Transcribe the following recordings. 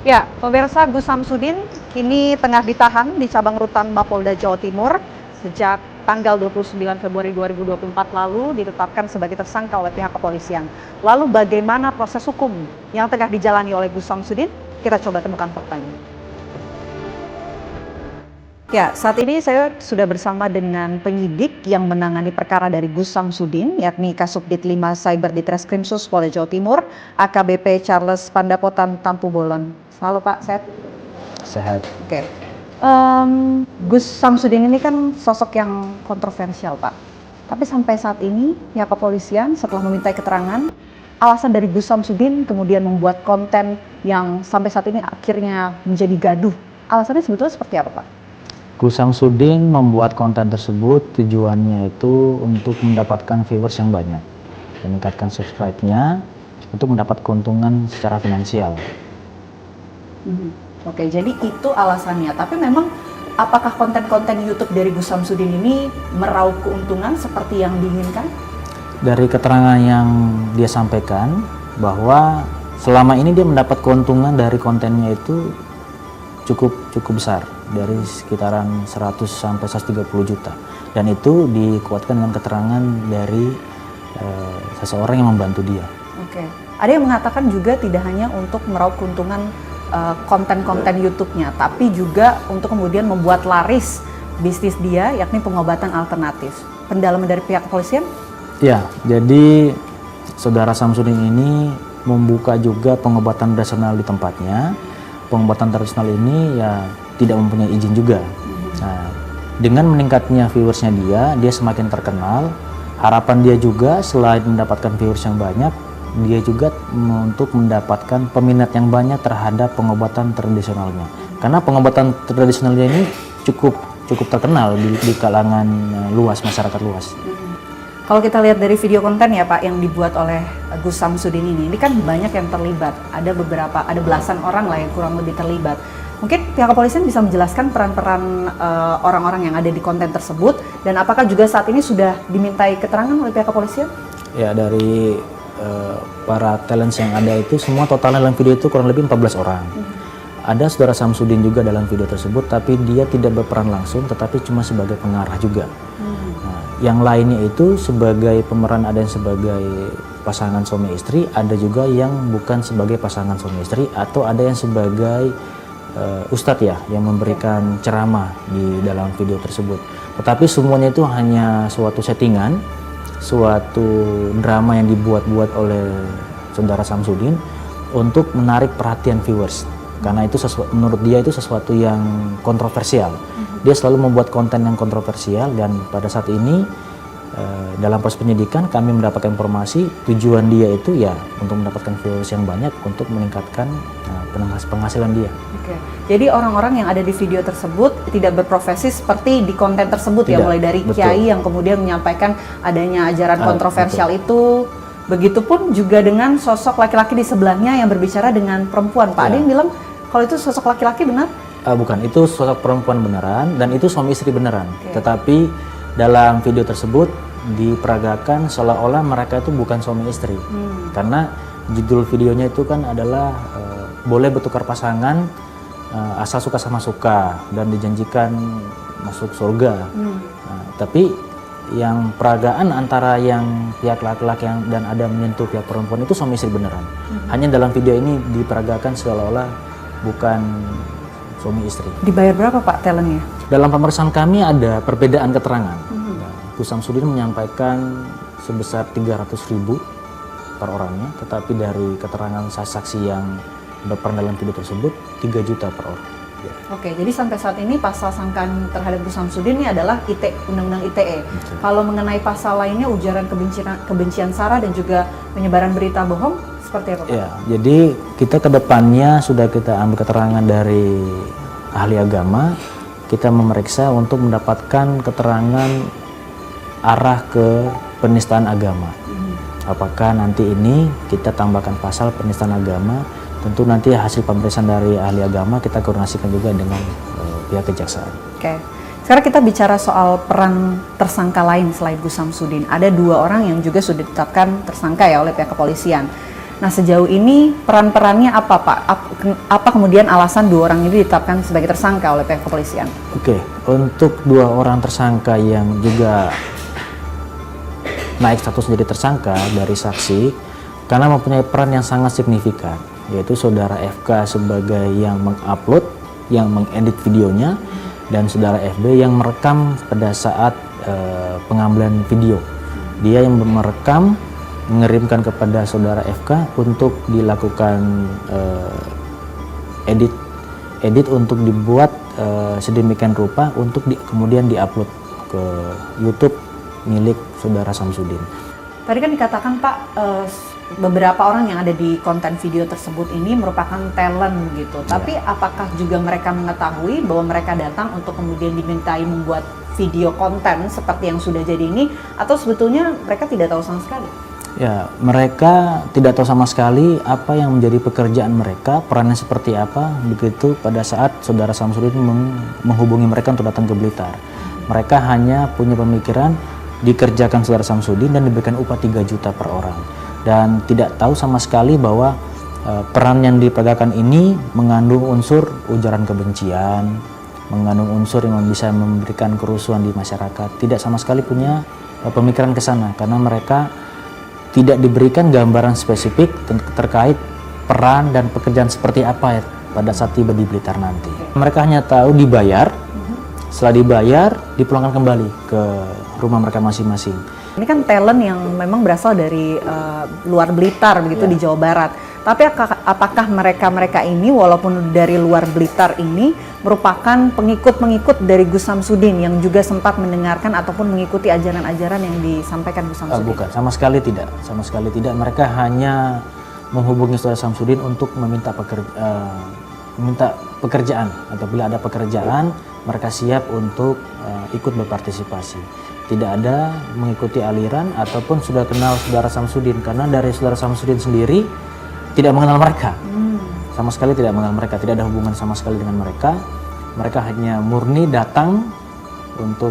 Ya, pemirsa, Gus Samsudin kini tengah ditahan di cabang rutan Mapolda Jawa Timur sejak tanggal 29 Februari 2024 lalu ditetapkan sebagai tersangka oleh pihak kepolisian. Lalu bagaimana proses hukum yang tengah dijalani oleh Gus Samsudin? Kita coba temukan faktanya. Ya, saat ini saya sudah bersama dengan penyidik yang menangani perkara dari Gus Samsudin, yakni Kasubdit 5 Cyber di Treskrimsus Polda Jawa Timur, AKBP Charles Pandapotan Tampu Bolon. Halo Pak, sehat? Sehat. Oke. Gus Samsudin ini kan sosok yang kontroversial, Pak. Tapi sampai saat ini, pihak kepolisian setelah memintai keterangan, alasan dari Gus Samsudin kemudian membuat konten yang sampai saat ini akhirnya menjadi gaduh. Alasannya sebetulnya seperti apa, Pak? Gus Samsudin membuat konten tersebut tujuannya itu untuk mendapatkan viewers yang banyak, meningkatkan subscribe-nya untuk mendapat keuntungan secara finansial. Oke, jadi itu alasannya. Tapi memang apakah konten-konten YouTube dari Gus Samsudin ini meraup keuntungan seperti yang diinginkan? Dari keterangan yang dia sampaikan bahwa selama ini dia mendapat keuntungan dari kontennya itu cukup besar, dari sekitaran 100 sampai 130 juta, dan itu dikuatkan dengan keterangan dari seseorang yang membantu dia. Oke. Ada yang mengatakan juga tidak hanya untuk meraup keuntungan konten-konten YouTube-nya, tapi juga untuk kemudian membuat laris bisnis dia, yakni pengobatan alternatif. Pendalaman dari pihak kepolisian? Ya, jadi saudara Samsudin ini membuka juga pengobatan tradisional di tempatnya. Pengobatan tradisional ini ya tidak mempunyai izin juga. Nah, dengan meningkatnya viewersnya dia semakin terkenal. Harapan dia juga selain mendapatkan viewers yang banyak, dia juga untuk mendapatkan peminat yang banyak terhadap pengobatan tradisionalnya. Karena pengobatan tradisionalnya ini cukup terkenal di kalangan luas, masyarakat luas. Kalau kita lihat dari video konten ya Pak yang dibuat oleh Gus Samsudin ini kan banyak yang terlibat. Ada belasan orang lah yang kurang lebih terlibat. Mungkin pihak kepolisian bisa menjelaskan peran-peran orang-orang yang ada di konten tersebut, dan apakah juga saat ini sudah dimintai keterangan oleh pihak kepolisian? Ya, dari para talents yang ada itu semua totalnya dalam video itu kurang lebih 14 orang. Ada saudara Samsudin juga dalam video tersebut, tapi dia tidak berperan langsung, tetapi cuma sebagai pengarah juga. Nah, yang lainnya itu sebagai pemeran, ada yang sebagai pasangan suami istri, ada juga yang bukan sebagai pasangan suami istri, atau ada yang sebagai ustadz ya, yang memberikan ceramah di dalam video tersebut. Tetapi semuanya itu hanya suatu settingan, suatu drama yang dibuat-buat oleh saudara Samsudin untuk menarik perhatian viewers. Karena itu menurut dia itu sesuatu yang kontroversial. Dia selalu membuat konten yang kontroversial, dan pada saat ini dalam proses penyidikan kami mendapatkan informasi tujuan dia itu ya untuk mendapatkan viewers yang banyak untuk meningkatkan penghasilan dia. Oke. Jadi orang-orang yang ada di video tersebut tidak berprofesi seperti di konten tersebut. Tidak, ya, mulai dari betul. Kiai yang kemudian menyampaikan adanya ajaran kontroversial itu. Begitupun juga dengan sosok laki-laki di sebelahnya yang berbicara dengan perempuan. Pak, ada yang bilang kalau itu sosok laki-laki benar? Bukan, itu sosok perempuan beneran, dan itu suami istri beneran. Tetapi dalam video tersebut diperagakan seolah-olah mereka itu bukan suami istri. Karena judul videonya itu kan adalah boleh bertukar pasangan asal suka sama suka dan dijanjikan masuk surga. Tapi yang peragaan antara yang pihak laki-laki dan ada menyentuh pihak perempuan itu suami istri beneran. Hanya dalam video ini diperagakan seolah-olah bukan suami istri. Dibayar berapa Pak talentnya? Dalam pemeriksaan kami ada perbedaan keterangan. Gus Samsudin menyampaikan sebesar 300.000 per orangnya, tetapi dari keterangan saksi yang berperan dalam video tersebut 3 juta per orang. Oke, jadi sampai saat ini pasal sangkaan terhadap Gus Samsudin ini adalah Undang-Undang ITE. Kalau mengenai pasal lainnya, ujaran kebencian sara dan juga penyebaran berita bohong, seperti apa Pak? Ya, jadi kita ke depannya sudah kita ambil keterangan dari ahli agama, kita memeriksa untuk mendapatkan keterangan arah ke penistaan agama. Apakah nanti ini kita tambahkan pasal penistaan agama? Tentu nanti hasil pemeriksaan dari ahli agama kita koordinasikan juga dengan pihak kejaksaan. Oke. Sekarang kita bicara soal peran tersangka lain selain Gus Samsudin. Ada 2 orang yang juga sudah ditetapkan tersangka ya oleh pihak kepolisian. Nah, sejauh ini peran-perannya apa Pak? Apa kemudian alasan dua orang ini ditetapkan sebagai tersangka oleh pihak kepolisian? Oke, untuk dua orang tersangka yang juga naik status menjadi tersangka dari saksi karena mempunyai peran yang sangat signifikan, yaitu saudara FK sebagai yang mengupload, yang mengedit videonya, dan saudara FB yang merekam pada saat pengambilan video. Dia yang merekam, mengirimkan kepada saudara FK untuk dilakukan edit untuk dibuat sedemikian rupa untuk kemudian diupload ke YouTube milik saudara Samsudin. Tadi kan dikatakan Pak, beberapa orang yang ada di konten video tersebut ini merupakan talent gitu. Tapi apakah juga mereka mengetahui bahwa mereka datang untuk kemudian dimintai membuat video konten seperti yang sudah jadi ini, atau sebetulnya mereka tidak tahu sama sekali? Ya, mereka tidak tahu sama sekali apa yang menjadi pekerjaan mereka, perannya seperti apa, begitu pada saat saudara Samsudin menghubungi mereka untuk datang ke Blitar. Mereka hanya punya pemikiran dikerjakan saudara Samsudin dan diberikan upah 3 juta per orang. Dan tidak tahu sama sekali bahwa peran yang diperagakan ini mengandung unsur ujaran kebencian, mengandung unsur yang bisa memberikan kerusuhan di masyarakat. Tidak sama sekali punya pemikiran ke sana, karena mereka tidak diberikan gambaran spesifik terkait peran dan pekerjaan seperti apa ya pada saat tiba di Blitar nanti. Mereka hanya tahu dibayar, setelah dibayar dipulangkan kembali ke rumah mereka masing-masing. Ini kan talent yang memang berasal dari luar Blitar begitu di Jawa Barat. Tapi apakah mereka ini walaupun dari luar Blitar ini merupakan pengikut-pengikut dari Gus Samsudin yang juga sempat mendengarkan ataupun mengikuti ajaran-ajaran yang disampaikan Gus Samsudin? Bukan, sama sekali tidak. Sama sekali tidak. Mereka hanya menghubungi saudara Samsudin untuk meminta pekerjaan. Apabila ada pekerjaan, mereka siap untuk ikut berpartisipasi. Tidak ada mengikuti aliran ataupun sudah kenal saudara Samsudin, karena dari saudara Samsudin sendiri tidak mengenal mereka, sama sekali tidak mengenal mereka, tidak ada hubungan sama sekali dengan mereka. Mereka hanya murni datang untuk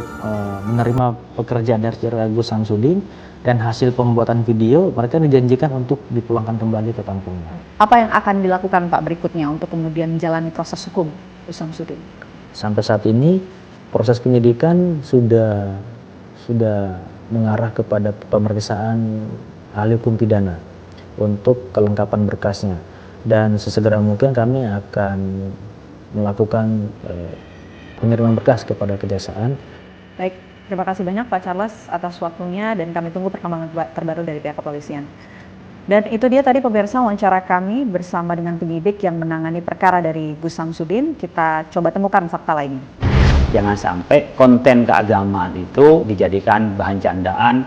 menerima pekerjaan dari saudara Gus Samsudin, dan hasil pembuatan video mereka dijanjikan untuk dipulangkan kembali ke kampungnya. Apa yang akan dilakukan Pak berikutnya untuk kemudian menjalani proses hukum Gus Samsudin? Sampai saat ini proses penyidikan sudah mengarah kepada pemeriksaan ahli hukum pidana untuk kelengkapan berkasnya, dan sesegera mungkin kami akan melakukan pengiriman berkas kepada kejaksaan. Baik, terima kasih banyak Pak Charles atas waktunya, dan kami tunggu perkembangan terbaru dari pihak kepolisian. Dan itu dia tadi pemirsa wawancara kami bersama dengan penyidik yang menangani perkara dari Gus Samsudin. Kita coba temukan fakta lainnya. Jangan sampai konten keagamaan itu dijadikan bahan candaan